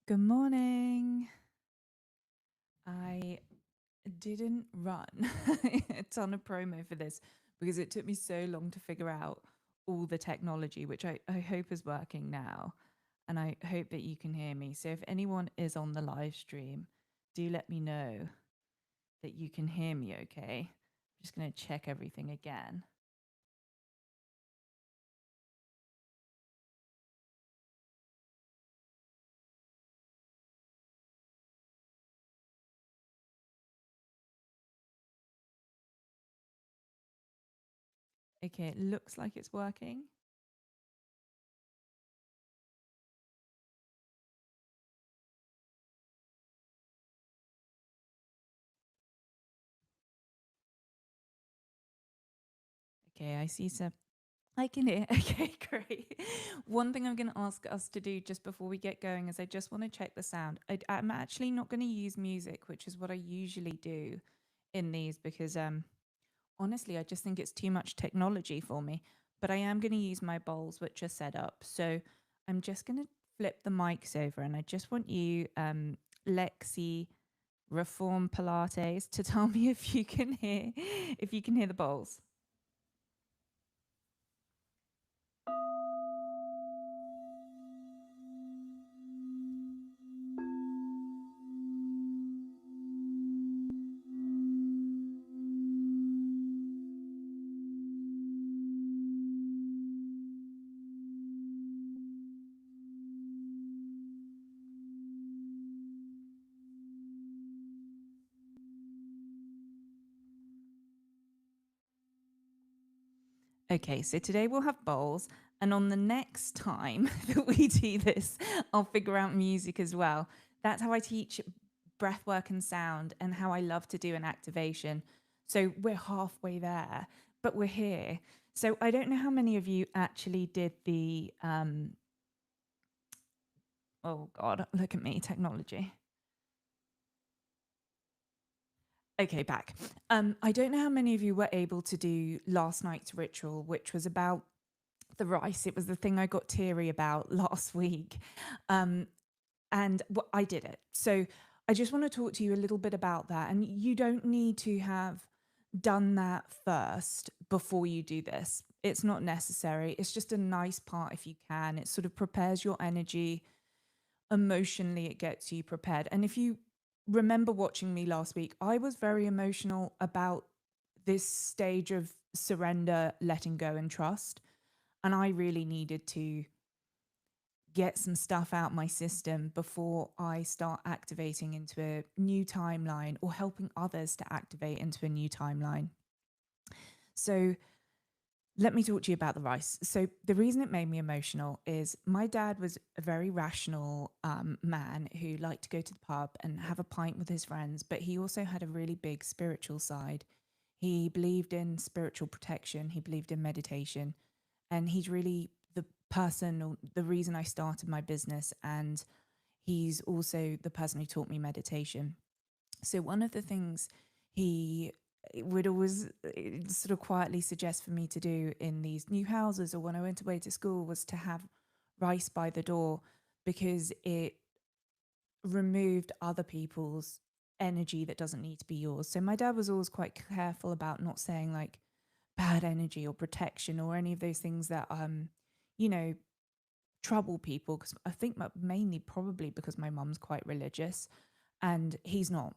Good morning. I didn't run a ton of promo for this because it took me so long to figure out all the technology, which I hope is working now. And I hope that you can hear me. So if anyone is on the live stream, do let me know that you can hear me okay. I'm just going to check everything again. Okay, it looks like it's working. Okay, I see some. I can hear. Okay, great. One thing I'm going to ask us to do just before we get going is I just want to check the sound. I'm actually not going to use music, which is what I usually do in these because honestly, I just think it's too much technology for me. But I am going to use my bowls, which are set up. So I'm just going to flip the mics over and I just want you, Lexi Reform Pilates, to tell me if you can hear the bowls. Okay, so today we'll have bowls, and on the next time that we do this, I'll figure out music as well. That's how I teach breathwork and sound, and how I love to do an activation. So we're halfway there, but we're here. So I don't know how many of you actually did the. Oh God, look at me, technology. Okay, back. I don't know how many of you were able to do last night's ritual, which was about the rice. It was the thing I got teary about last week. Um, and I did it. So I just want to talk to you a little bit about that. And you don't need to have done that first before you do this. It's not necessary. It's just a nice part if you can. It sort of prepares your energy. Emotionally, it gets you prepared. And if you remember watching me last week, I was very emotional about this stage of surrender, letting go, and trust. And I really needed to get some stuff out my system before I start activating into a new timeline or helping others to activate into a new timeline. So let me talk to you about the rice. So the reason it made me emotional is my dad was a very rational man who liked to go to the pub and have a pint with his friends, but he also had a really big spiritual side. He believed in spiritual protection. He believed in meditation, and he's really the person or the reason I started my business. And he's also the person who taught me meditation. So one of the things he would always sort of quietly suggest for me to do in these new houses or when I went away to school was to have rice by the door, because it removed other people's energy that doesn't need to be yours. So my dad was always quite careful about not saying like bad energy or protection or any of those things that you know trouble people, because I think mainly probably because my mum's quite religious and he's not.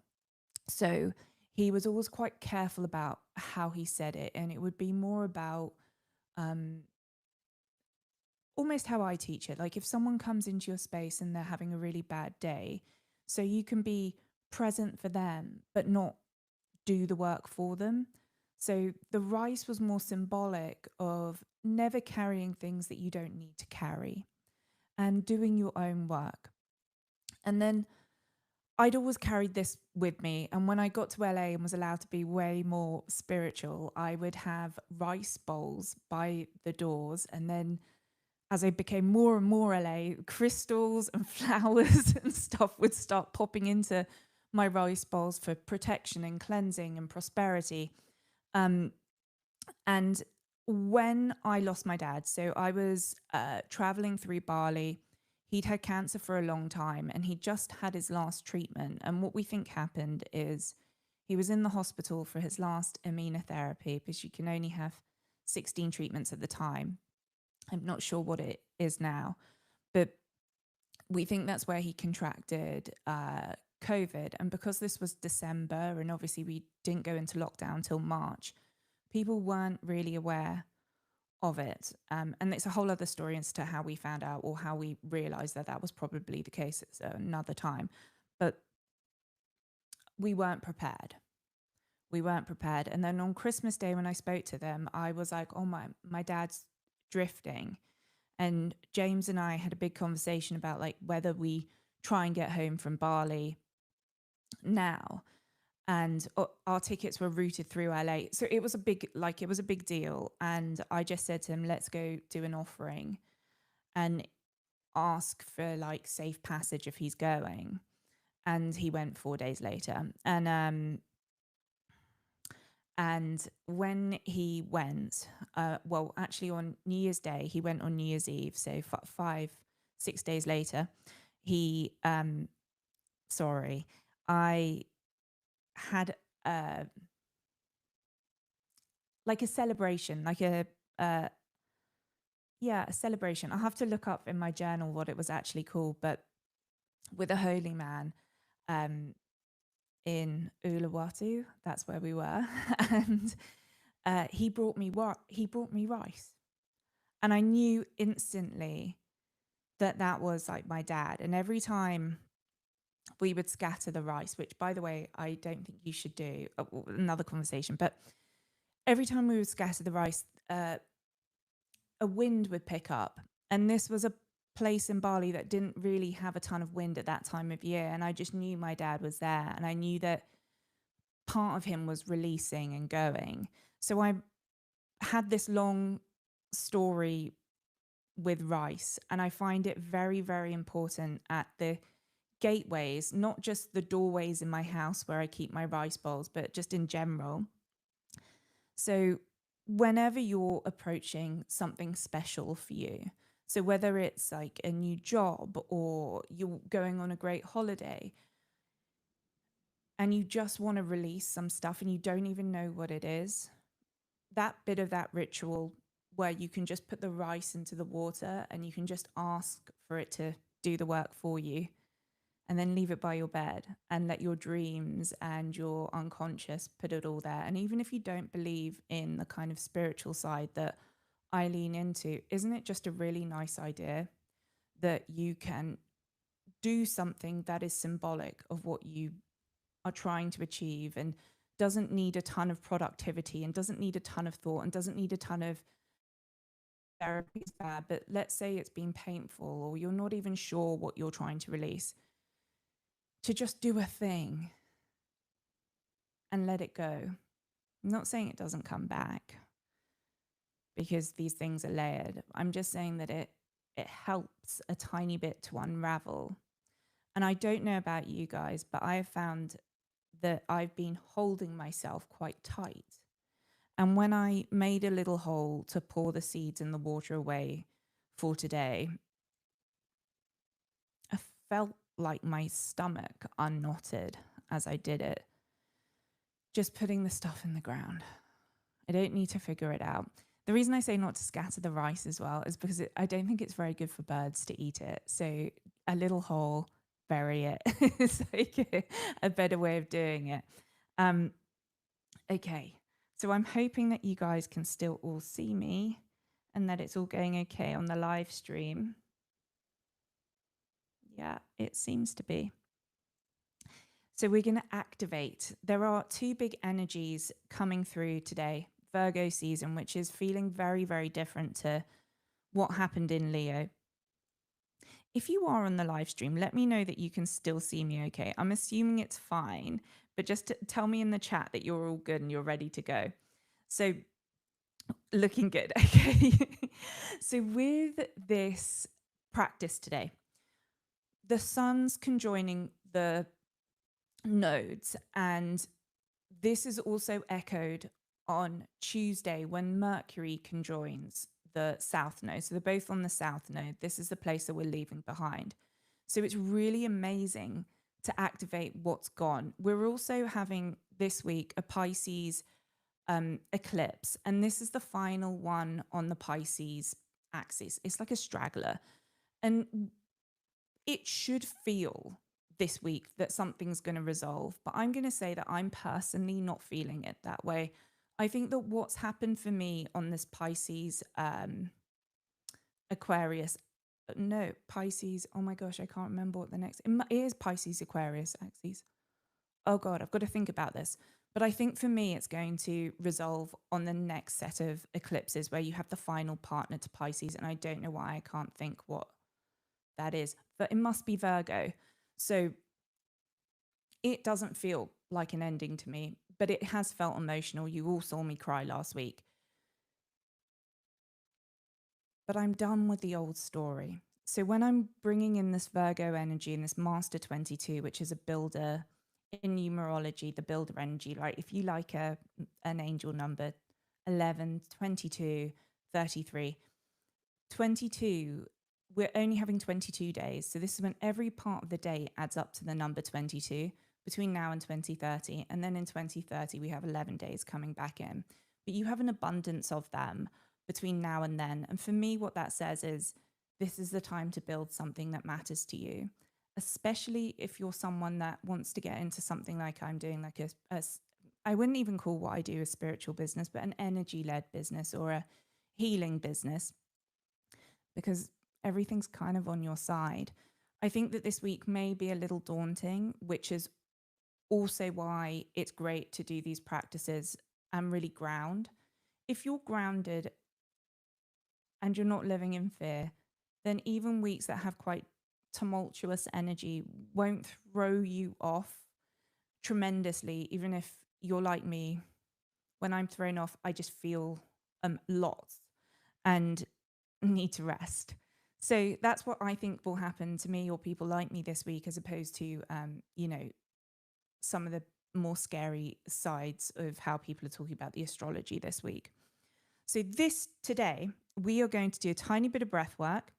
So he was always quite careful about how he said it, and it would be more about um almost how I teach it. Like if someone comes into your space and they're having a really bad day, so you can be present for them but not do the work for them. So the rice was more symbolic of never carrying things that you don't need to carry and doing your own work. And then I'd always carried this with me. And when I got to LA and was allowed to be way more spiritual, I would have rice bowls by the doors. And then as I became more and more LA, crystals and flowers and stuff would start popping into my rice bowls for protection and cleansing and prosperity. Um, and when I lost my dad, so I was traveling through Bali. He'd had cancer for a long time and he just had his last treatment. And what we think happened is he was in the hospital for his last immunotherapy, because you can only have 16 treatments at the time. I'm not sure what it is now, but we think that's where he contracted COVID. And because this was December and obviously we didn't go into lockdown till March, people weren't really aware of it. And it's a whole other story as to how we found out or how we realized that that was probably the case at another time. But we weren't prepared. We weren't prepared. And then on Christmas Day, when I spoke to them, I was like, oh, my dad's drifting. And James and I had a big conversation about like whether we try and get home from Bali now. And our tickets were routed through LA. So it was a big deal. And I just said to him, let's go do an offering and ask for like safe passage if he's going. And he went 4 days later. And when he went, well, actually on New Year's Day, he went on New Year's Eve. So 6 days later, he, I had like a celebration, a celebration. I'll have to look up in my journal what it was actually called, but with a holy man in Uluwatu, that's where we were, and he brought me rice, and I knew instantly that was like my dad. And every time we would scatter the rice, which by the way, I don't think you should do, another conversation, but every time we would scatter the rice, a wind would pick up. And this was a place in Bali that didn't really have a ton of wind at that time of year. And I just knew my dad was there. And I knew that part of him was releasing and going. So I had this long story with rice. And I find it very, very important at the gateways, not just the doorways in my house where I keep my rice bowls, but just in general. So whenever you're approaching something special for you, so whether it's like a new job or you're going on a great holiday and you just want to release some stuff and you don't even know what it is, that bit of that ritual where you can just put the rice into the water and you can just ask for it to do the work for you, and then leave it by your bed and let your dreams and your unconscious put it all there. And even if you don't believe in the kind of spiritual side that I lean into, isn't it just a really nice idea that you can do something that is symbolic of what you are trying to achieve and doesn't need a ton of productivity and doesn't need a ton of thought and doesn't need a ton of therapy is bad, but let's say it's been painful or you're not even sure what you're trying to release, to just do a thing and let it go. I'm not saying it doesn't come back because these things are layered. I'm just saying that it helps a tiny bit to unravel. And I don't know about you guys, but I have found that I've been holding myself quite tight. And when I made a little hole to pour the seeds and the water away for today, I felt like my stomach unknotted as I did it. Just putting the stuff in the ground. I don't need to figure it out. The reason I say not to scatter the rice as well is because I don't think it's very good for birds to eat it. So a little hole, bury it. It's like a better way of doing it. Okay, so I'm hoping that you guys can still all see me and that it's all going okay on the live stream. Yeah, it seems to be. So we're going to activate. There are two big energies coming through today. Virgo season, which is feeling very, very different to what happened in Leo. If you are on the live stream, let me know that you can still see me okay. I'm assuming it's fine, but just tell me in the chat that you're all good and you're ready to go. So looking good. Okay. So with this practice today, the sun's conjoining the nodes, and this is also echoed on Tuesday when Mercury conjoins the south node. So they're both on the south node. This is the place that we're leaving behind. So it's really amazing to activate what's gone. We're also having this week a Pisces eclipse, and this is the final one on the Pisces axis. It's like a straggler, and it should feel this week that something's going to resolve, but I'm going to say that I'm personally not feeling it that way. I think that what's happened for me on this Pisces Aquarius, no, Pisces, oh my gosh, I can't remember what the next, it is Pisces Aquarius axis. Oh God, I've got to think about this. But I think for me, it's going to resolve on the next set of eclipses where you have the final partner to Pisces. And I don't know why I can't think what that is, but it must be Virgo. So it doesn't feel like an ending to me, but it has felt emotional. You all saw me cry last week. But I'm done with the old story. So when I'm bringing in this Virgo energy and this Master 22, which is a builder in numerology, the builder energy, right? If you like an angel number, 11, 22, 33, 22, we're only having 22 days. So this is when every part of the day adds up to the number 22 between now and 2030. And then in 2030, we have 11 days coming back in. But you have an abundance of them between now and then. And for me, what that says is this is the time to build something that matters to you, especially if you're someone that wants to get into something like I'm doing, like I wouldn't even call what I do a spiritual business, but an energy-led business or a healing business, because everything's kind of on your side. I think that this week may be a little daunting, which is also why it's great to do these practices and really ground. If you're grounded and you're not living in fear, then even weeks that have quite tumultuous energy won't throw you off tremendously. Even if you're like me, when I'm thrown off, I just feel lots and need to rest. So that's what I think will happen to me or people like me this week, as opposed to, some of the more scary sides of how people are talking about the astrology this week. So today, we are going to do a tiny bit of breath work.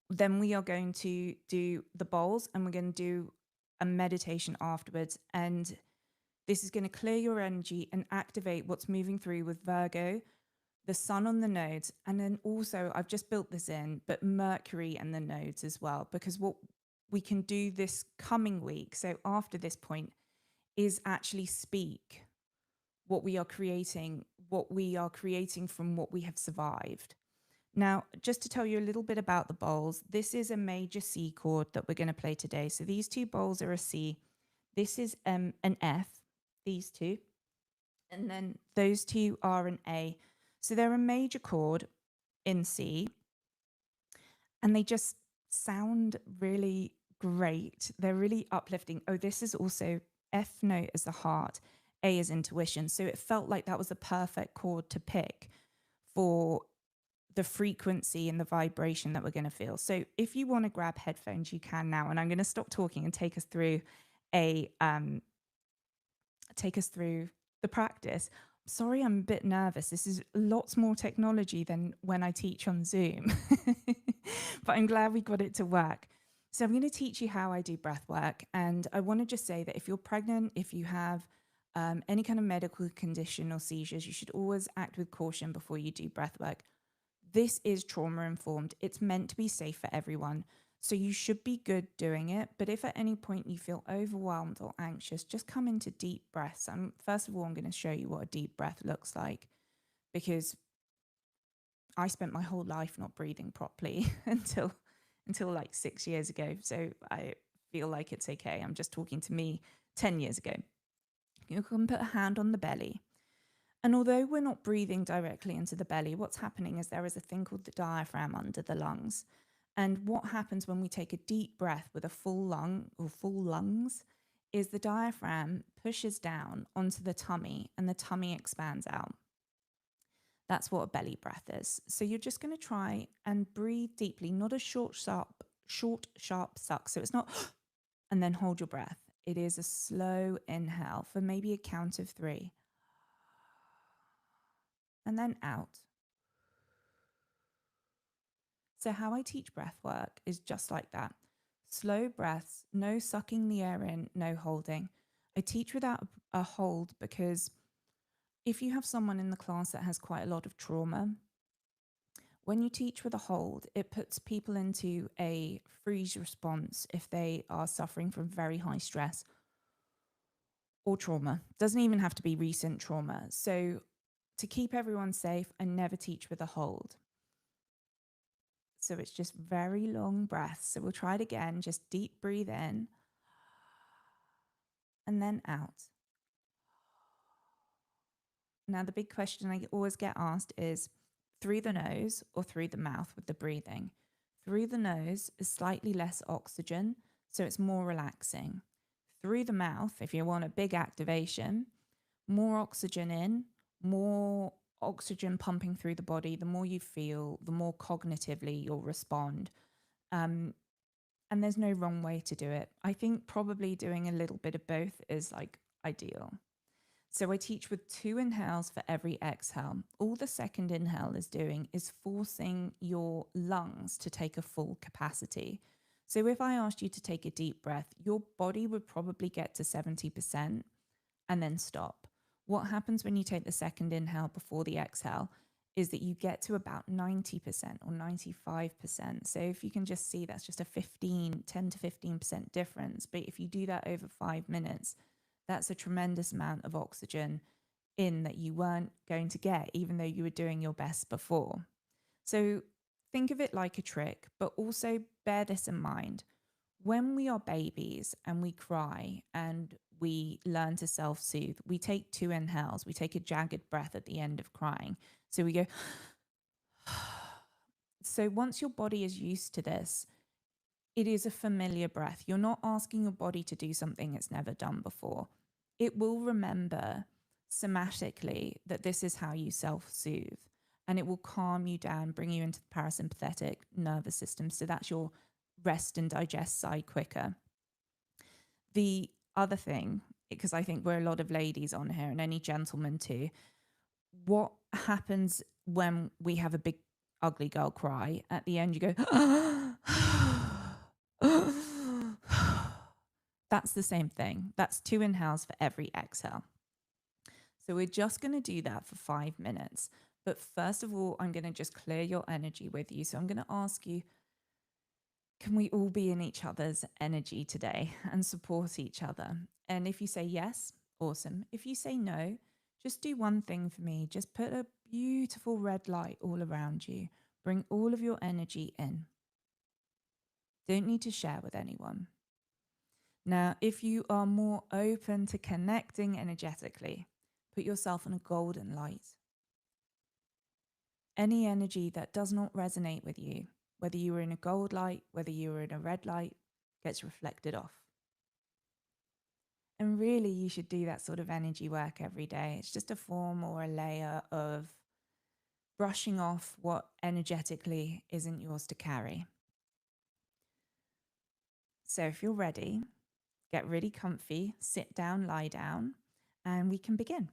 Then we are going to do the bowls and we're going to do a meditation afterwards. And this is going to clear your energy and activate what's moving through with Virgo, the sun on the nodes. And then also, I've just built this in, but Mercury and the nodes as well, because what we can do this coming week, so after this point, is actually speak what we are creating from what we have survived. Now, just to tell you a little bit about the bowls, this is a major C chord that we're going to play today. So these two bowls are a C. This is an F, these two. And then those two are an A. So they're a major chord in C. And they just sound really great. They're really uplifting. Oh, this is also F note as the heart, A is intuition. So it felt like that was the perfect chord to pick for the frequency and the vibration that we're going to feel. So if you want to grab headphones, you can now. And I'm going to stop talking and take us through the practice. Sorry, I'm a bit nervous. This is lots more technology than when I teach on Zoom, but I'm glad we got it to work. So I'm going to teach you how I do breath work. And I want to just say that if you're pregnant, if you have any kind of medical condition or seizures, you should always act with caution before you do breath work. This is trauma informed. It's meant to be safe for everyone. So you should be good doing it. But if at any point you feel overwhelmed or anxious, just come into deep breaths. And first of all, I'm going to show you what a deep breath looks like, because I spent my whole life not breathing properly until like 6 years ago. So I feel like it's okay. I'm just talking to me 10 years ago. You can put a hand on the belly. And although we're not breathing directly into the belly, what's happening is there is a thing called the diaphragm under the lungs. And what happens when we take a deep breath with a full lung or full lungs is the diaphragm pushes down onto the tummy and the tummy expands out. That's what a belly breath is. So you're just going to try and breathe deeply, not a short, sharp suck. So it's not, and then hold your breath. It is a slow inhale for maybe a count of 3. And then out. So how I teach breath work is just like that. Slow breaths, no sucking the air in, no holding. I teach without a hold because if you have someone in the class that has quite a lot of trauma, when you teach with a hold, it puts people into a freeze response if they are suffering from very high stress or trauma. Doesn't even have to be recent trauma. So to keep everyone safe, I never teach with a hold. So it's just very long breaths. So we'll try it again. Just deep breathe in and then out. Now, the big question I always get asked is through the nose or through the mouth with the breathing. Through the nose is slightly less oxygen, so it's more relaxing. Through the mouth, if you want a big activation, more oxygen in, more oxygen pumping through the body. The more you feel, the more cognitively you'll respond. And there's no wrong way to do it. I think probably doing a little bit of both is like ideal. So I teach with 2 inhales for every exhale. All the second inhale is doing is forcing your lungs to take a full capacity. So if I asked you to take a deep breath, your body would probably get to 70% and then stop. What happens when you take the second inhale before the exhale is that you get to about 90% or 95%. So if you can just see, that's just a 10 to 15% difference. But if you do that over 5 minutes, that's a tremendous amount of oxygen in that you weren't going to get, even though you were doing your best before. So think of it like a trick, but also bear this in mind. When we are babies and we cry and we learn to self-soothe, we take 2 inhales, we take a jagged breath at the end of crying. So we go, so once your body is used to this, it is a familiar breath. You're not asking your body to do something it's never done before. It will remember somatically that this is how you self-soothe, and it will calm you down, bring you into the parasympathetic nervous system. So that's your rest and digest side quicker. The other thing, because I think we're a lot of ladies on here and any gentlemen too, what happens when we have a big ugly girl cry? At the end you go that's the same thing. That's 2 inhales for every exhale. So we're just going to do that for 5 minutes. But first of all, I'm going to just clear your energy with you. So I'm going to ask you, can we all be in each other's energy today and support each other? And if you say yes, awesome. If you say no, just do one thing for me. Just put a beautiful red light all around you. Bring all of your energy in. Don't need to share with anyone. Now, if you are more open to connecting energetically, put yourself in a golden light. Any energy that does not resonate with you, whether you were in a gold light, whether you were in a red light, gets reflected off. And really, you should do that sort of energy work every day. It's just a form or a layer of brushing off what energetically isn't yours to carry. So if you're ready, get really comfy, sit down, lie down, and we can begin.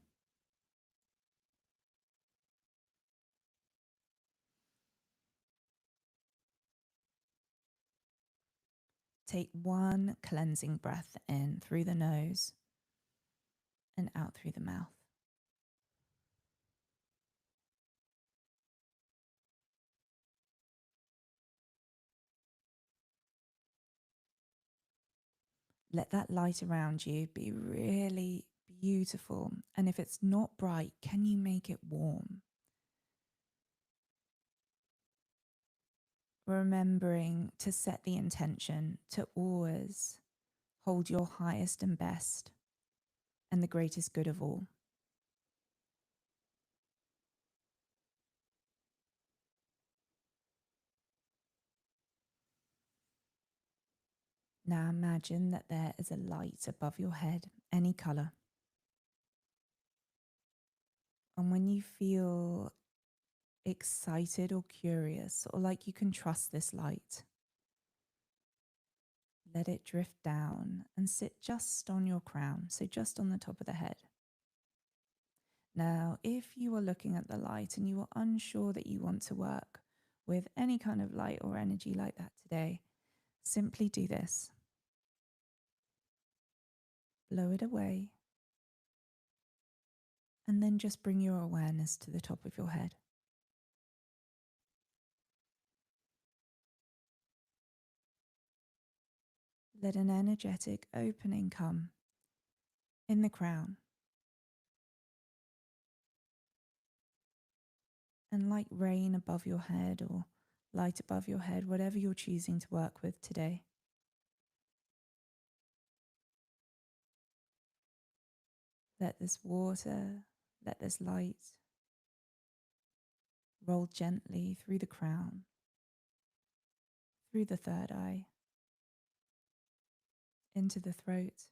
Take one cleansing breath in through the nose and out through the mouth. Let that light around you be really beautiful. And if it's not bright, can you make it warm? Remembering to set the intention to always hold your highest and best and the greatest good of all. Now imagine that there is a light above your head, any color. And when you feel excited or curious, or like you can trust this light, let it drift down and sit just on your crown, so just on the top of the head. Now, if you are looking at the light and you are unsure that you want to work with any kind of light or energy like that today, simply do this. Blow it away, and then just bring your awareness to the top of your head. Let an energetic opening come in the crown. And like rain above your head or light above your head, whatever you're choosing to work with today, let this water, let this light roll gently through the crown, through the third eye, into the throat,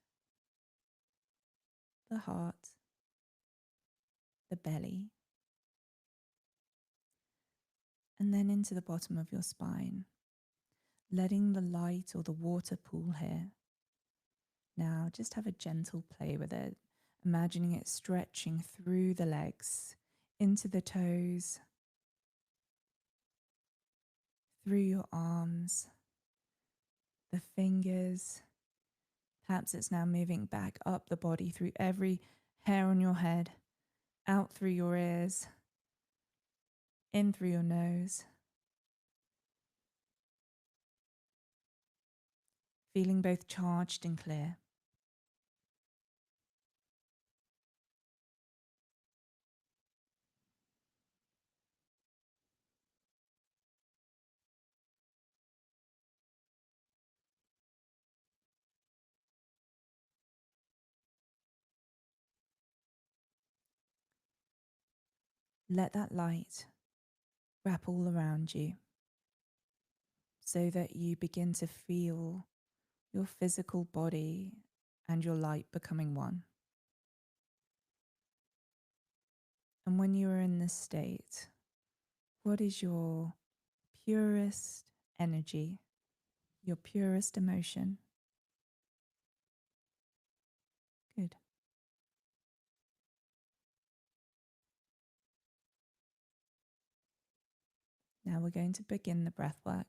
the heart, the belly, and then into the bottom of your spine, letting the light or the water pool here. Now just have a gentle play with it, imagining it stretching through the legs, into the toes, through your arms, the fingers. Perhaps it's now moving back up the body through every hair on your head, out through your ears, in through your nose. Feeling both charged and clear. Let that light wrap all around you so that you begin to feel your physical body and your light becoming one. And when you are in this state, what is your purest energy, your purest emotion? Good. Now we're going to begin the breath work.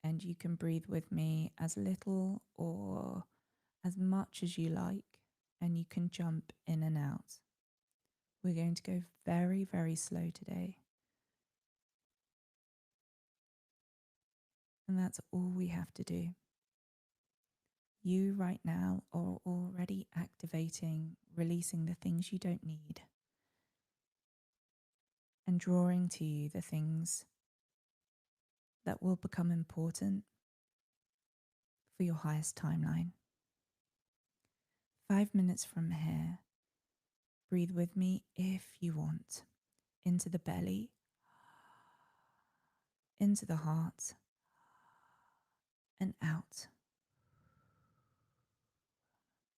And you can breathe with me as little or as much as you like, and you can jump in and out. We're going to go very, very slow today. And that's all we have to do. You right now are already activating, releasing the things you don't need, and drawing to you the things that will become important for your highest timeline. 5 minutes from here, breathe with me if you want, into the belly, into the heart, and out.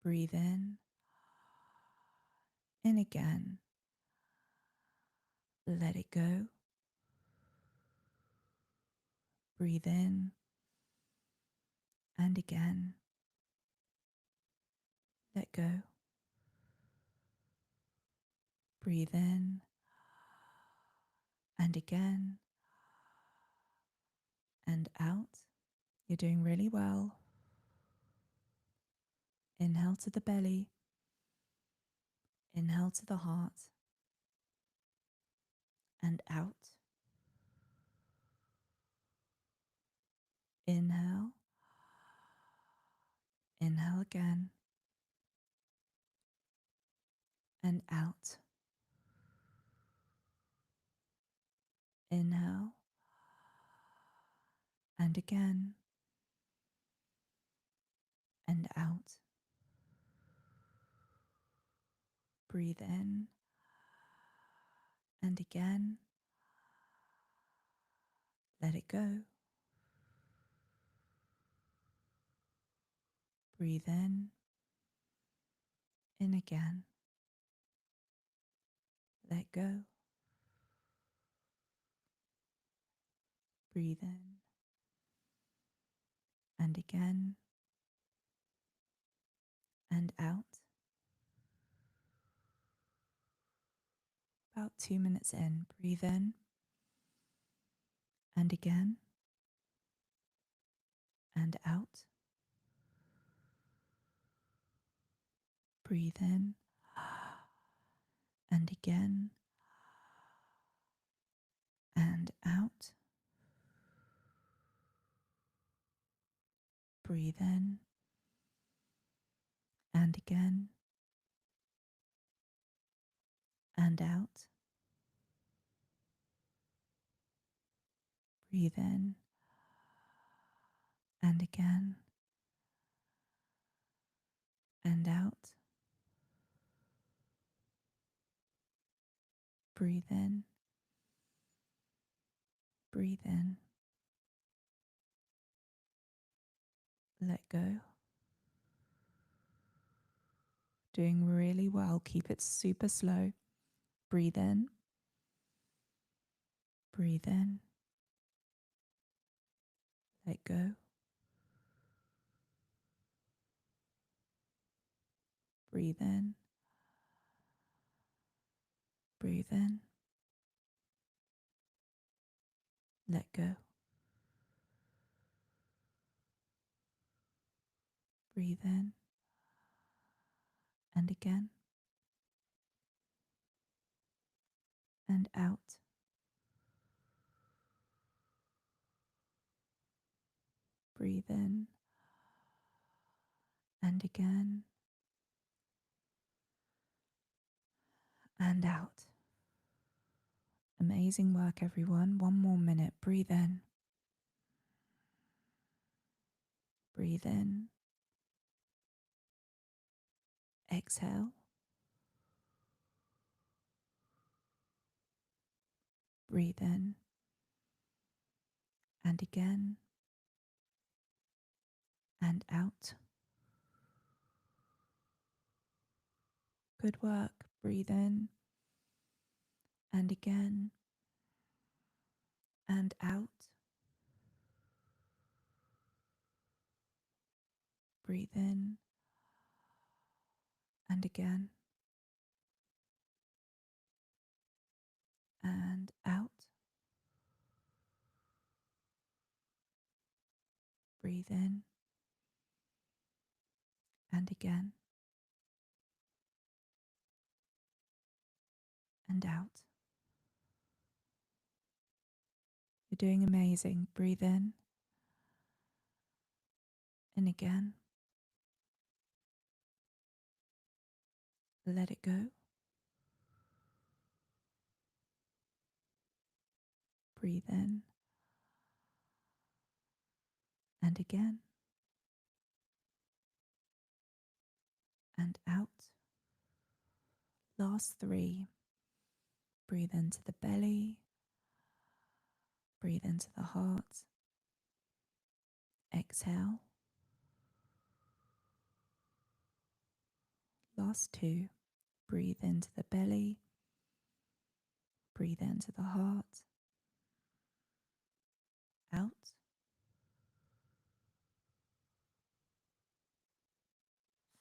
Breathe in again. Let it go. Breathe in, and again. Let go. Breathe in, and again. And out. You're doing really well. Inhale to the belly. Inhale to the heart. And out. Inhale. Inhale again. And out. Inhale. And again. And out. Breathe in. And again. Let it go. Breathe in again. Let go. Breathe in, and again, and out. About 2 minutes in, breathe in, and again, and out. Breathe in, and again, and out. Breathe in, and again, and out. Breathe in, and again, and out. Breathe in, breathe in. Let go. Doing really well. Keep it super slow. Breathe in, breathe in. Let go. Breathe in, breathe in. Let go. Breathe in, and again, and out. Breathe in, and again, and out. Amazing work, everyone. 1 more minute. Breathe in, breathe in. Exhale. Breathe in, and again, and out. Good work. Breathe in, and again, and out. Breathe in, and again, and out. Breathe in, and again, and out. You're doing amazing. Breathe in, and again. Let it go. Breathe in, and again, and out. Last 3. Breathe into the belly. Breathe into the heart. Exhale. Last 2. Breathe into the belly. Breathe into the heart. Out.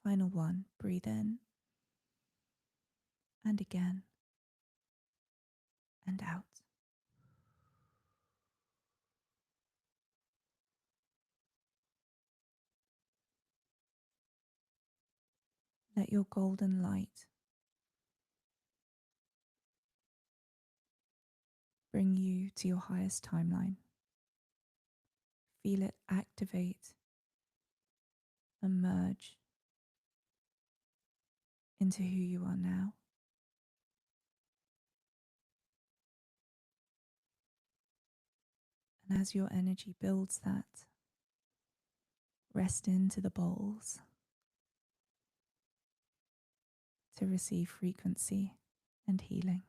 Final 1. Breathe in, and again, and out. Let your golden light bring you to your highest timeline. Feel it activate and merge into who you are now. And as your energy builds that, rest into the bowls to receive frequency and healing.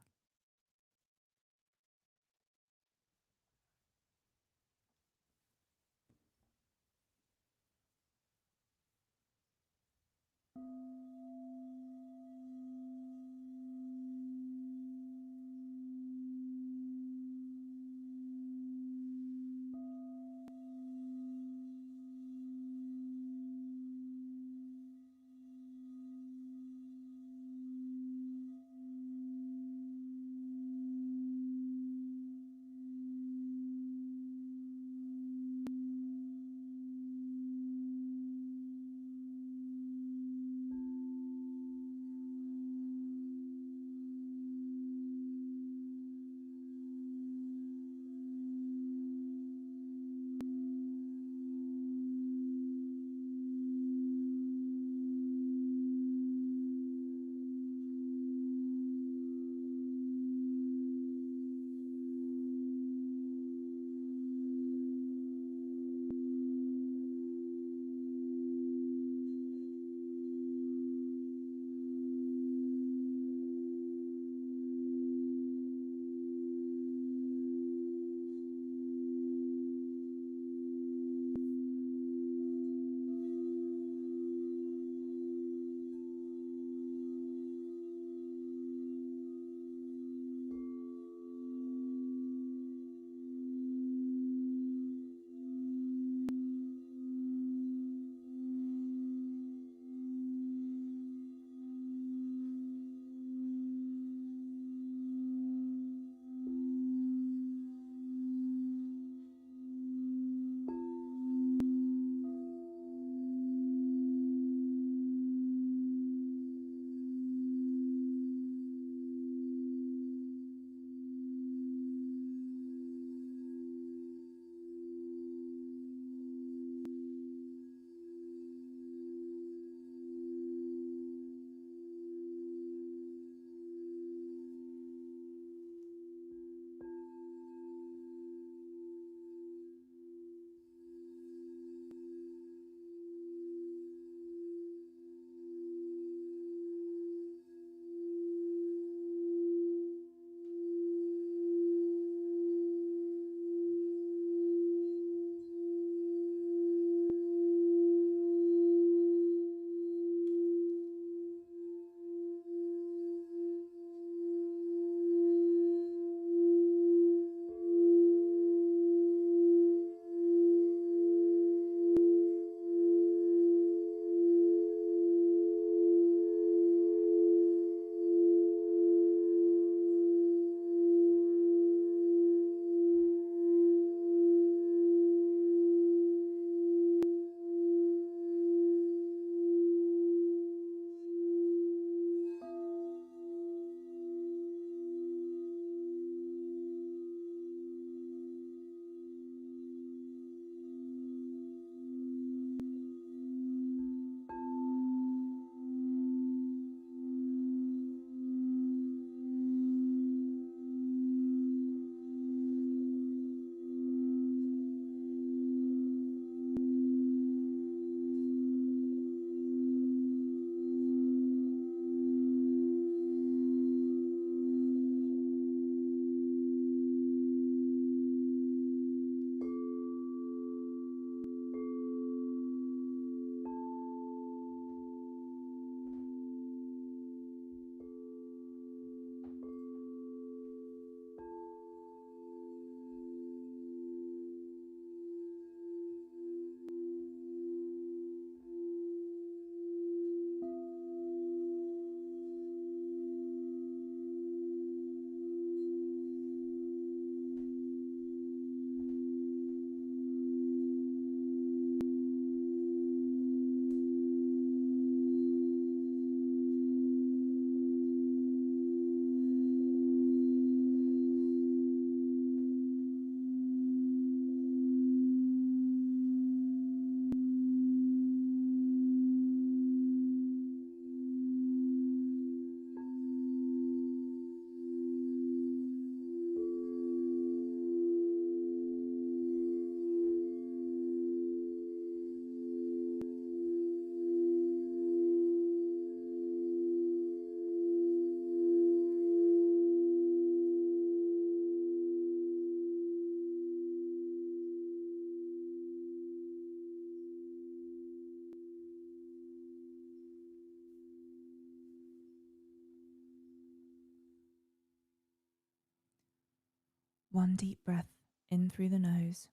One deep breath in through the nose,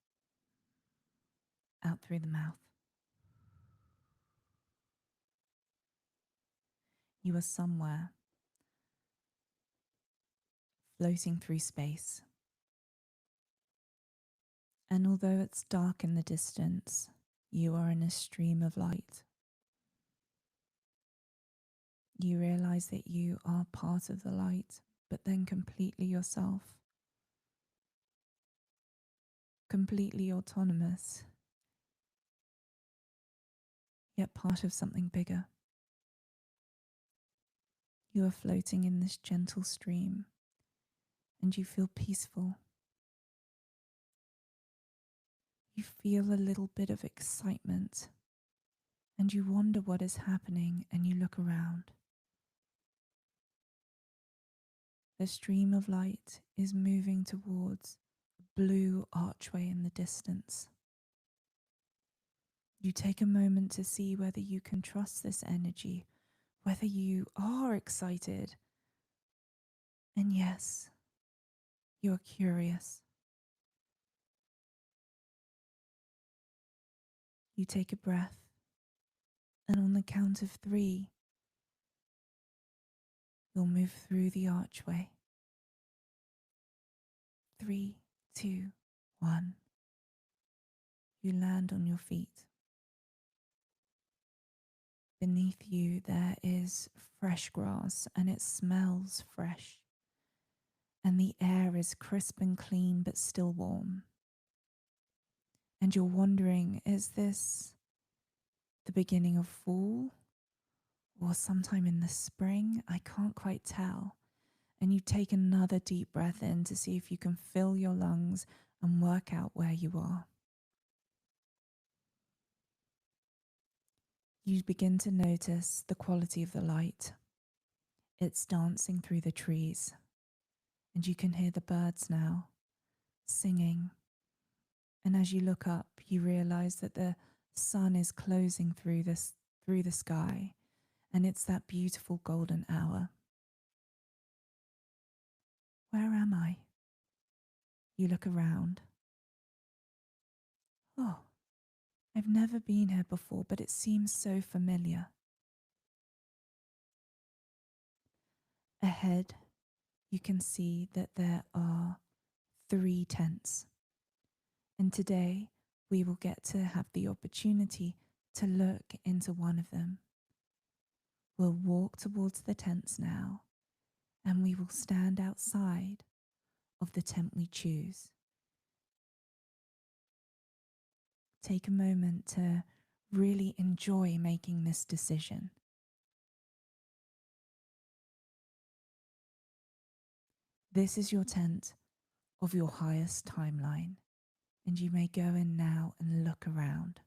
out through the mouth. You are somewhere, floating through space. And although it's dark in the distance, you are in a stream of light. You realize that you are part of the light, but then completely yourself, completely autonomous, yet part of something bigger. You are floating in this gentle stream, and you feel peaceful. You feel a little bit of excitement, and you wonder what is happening, and you look around. The stream of light is moving towards a blue archway in the distance. You take a moment to see whether you can trust this energy, whether you are excited. And yes, you are curious. You take a breath, and on the count of 3, you'll move through the archway. 3, 2, 1. You land on your feet. Beneath you there is fresh grass, and it smells fresh. And the air is crisp and clean, but still warm. And you're wondering, is this the beginning of fall or sometime in the spring? I can't quite tell. And you take another deep breath in to see if you can fill your lungs and work out where you are. You begin to notice the quality of the light. It's dancing through the trees, and you can hear the birds now singing. And as you look up, you realize that the sun is closing through the sky, and it's that beautiful golden hour. Where am I? You look around. Oh, I've never been here before, but it seems so familiar. Ahead, you can see that there are 3 tents. And today, we will get to have the opportunity to look into one of them. We'll walk towards the tents now, and we will stand outside of the tent we choose. Take a moment to really enjoy making this decision. This is your tent of your highest timeline, and you may go in now and look around.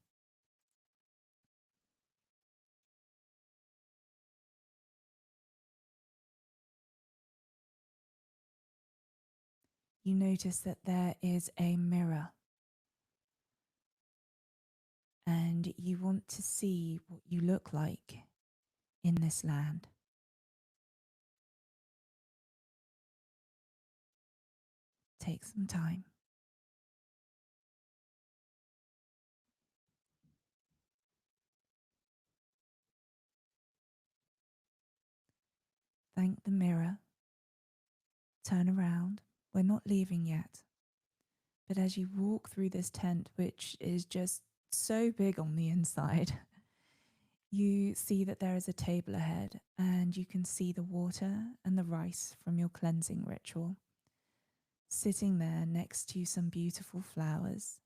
You notice that there is a mirror, and you want to see what you look like in this land. Take some time. Thank the mirror. Turn around. We're not leaving yet. But as you walk through this tent, which is just so big on the inside, you see that there is a table ahead, and you can see the water and the rice from your cleansing ritual sitting there next to some beautiful flowers.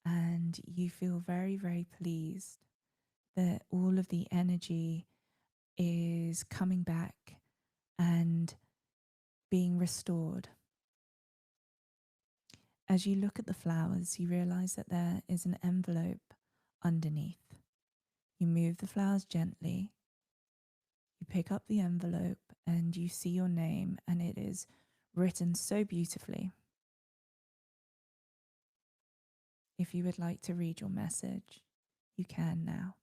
And you feel very, very pleased that all of the energy is coming back and being restored. As you look at the flowers, you realize that there is an envelope underneath. You move the flowers gently. You pick up the envelope and you see your name, and it is written so beautifully. If you would like to read your message, you can now.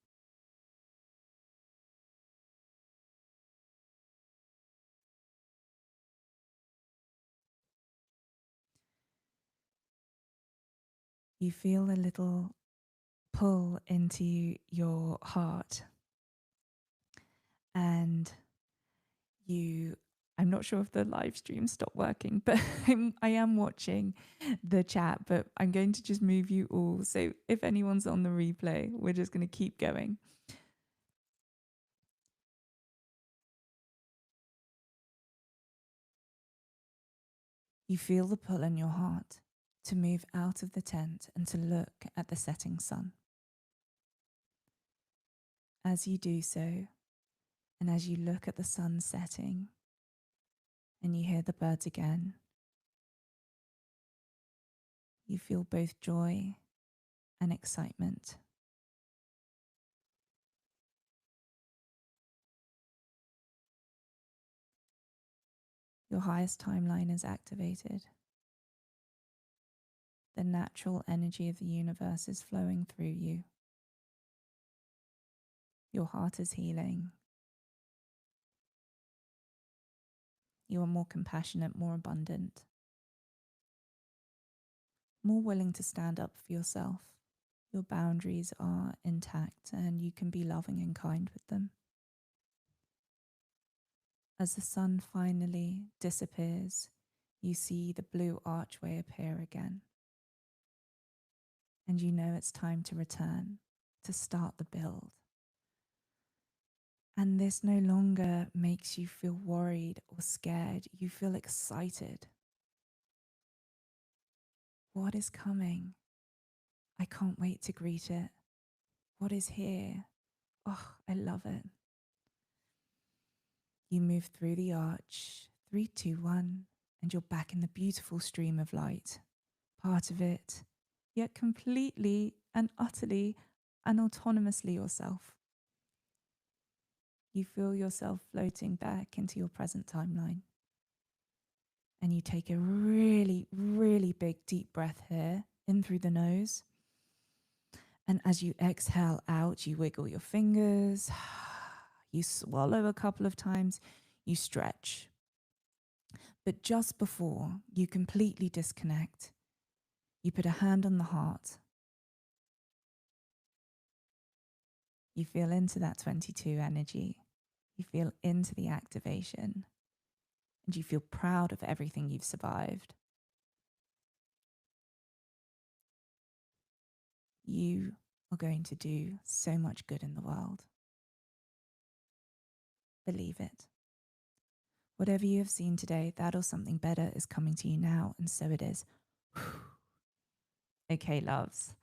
You feel a little pull into your heart, and I'm not sure if the live stream stopped working, but I am watching the chat, but I'm going to just move you all. So if anyone's on the replay, we're just going to keep going. You feel the pull in your heart to move out of the tent and to look at the setting sun. As you do so, and as you look at the sun setting and you hear the birds again, you feel both joy and excitement. Your highest timeline is activated. The natural energy of the universe is flowing through you. Your heart is healing. You are more compassionate, more abundant, more willing to stand up for yourself. Your boundaries are intact and you can be loving and kind with them. As the sun finally disappears, you see the blue archway appear again. And you know it's time to return, to start the build. And this no longer makes you feel worried or scared. You feel excited. What is coming? I can't wait to greet it. What is here? Oh, I love it. You move through the arch, 3, 2, 1, and you're back in the beautiful stream of light. Part of it, yet completely and utterly and autonomously yourself. You feel yourself floating back into your present timeline. And you take a really, really big deep breath here, in through the nose. And as you exhale out, you wiggle your fingers, you swallow a couple of times, you stretch. But just before you completely disconnect, you put a hand on the heart. You feel into that 22 energy. You feel into the activation. And you feel proud of everything you've survived. You are going to do so much good in the world. Believe it. Whatever you have seen today, that or something better is coming to you now, and so it is. Okay, loves.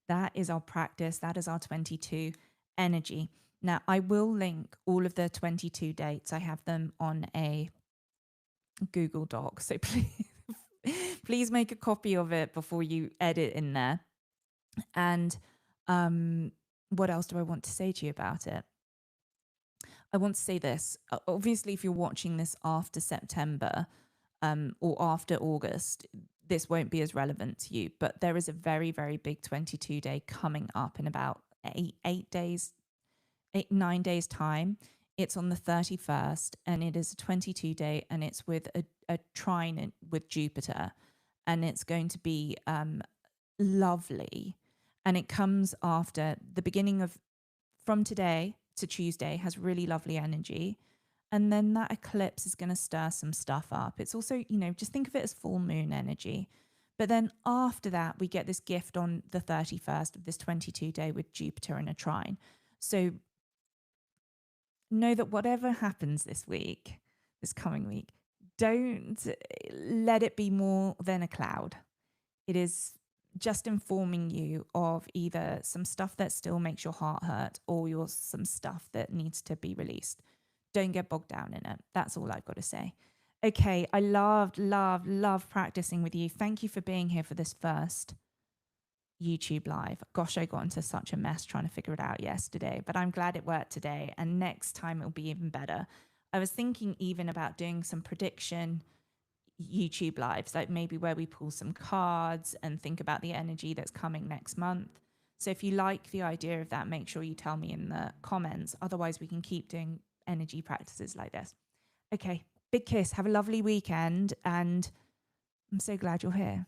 That is our practice. That is our 22 energy. Now, I will link all of the 22 dates. I have them on a Google Doc, so please make a copy of it before you edit in there. And what else do I want to say to you about it? I want to say this. Obviously, if you're watching this after September or after August, this won't be as relevant to you. But there is a very, very big 22 day coming up in about 9 days time. It's on the 31st and it is a 22 day and it's with a trine with Jupiter. And it's going to be lovely. And it comes after the beginning of, from today to Tuesday, has really lovely energy. And then that eclipse is going to stir some stuff up. It's also, just think of it as full moon energy. But then after that, we get this gift on the 31st of this 22 day with Jupiter in a trine. So know that whatever happens this coming week, don't let it be more than a cloud. It is just informing you of either some stuff that still makes your heart hurt or some stuff that needs to be released. Don't get bogged down in it. That's all I've got to say. Okay, I love practicing with you. Thank you for being here for this first YouTube live. Gosh, I got into such a mess trying to figure it out yesterday, but I'm glad it worked today. And next time it'll be even better. I was thinking even about doing some prediction YouTube lives, like maybe where we pull some cards and think about the energy that's coming next month. So if you like the idea of that, make sure you tell me in the comments. Otherwise, we can keep doing energy practices like this. Okay, big kiss. Have a lovely weekend. And I'm so glad you're here.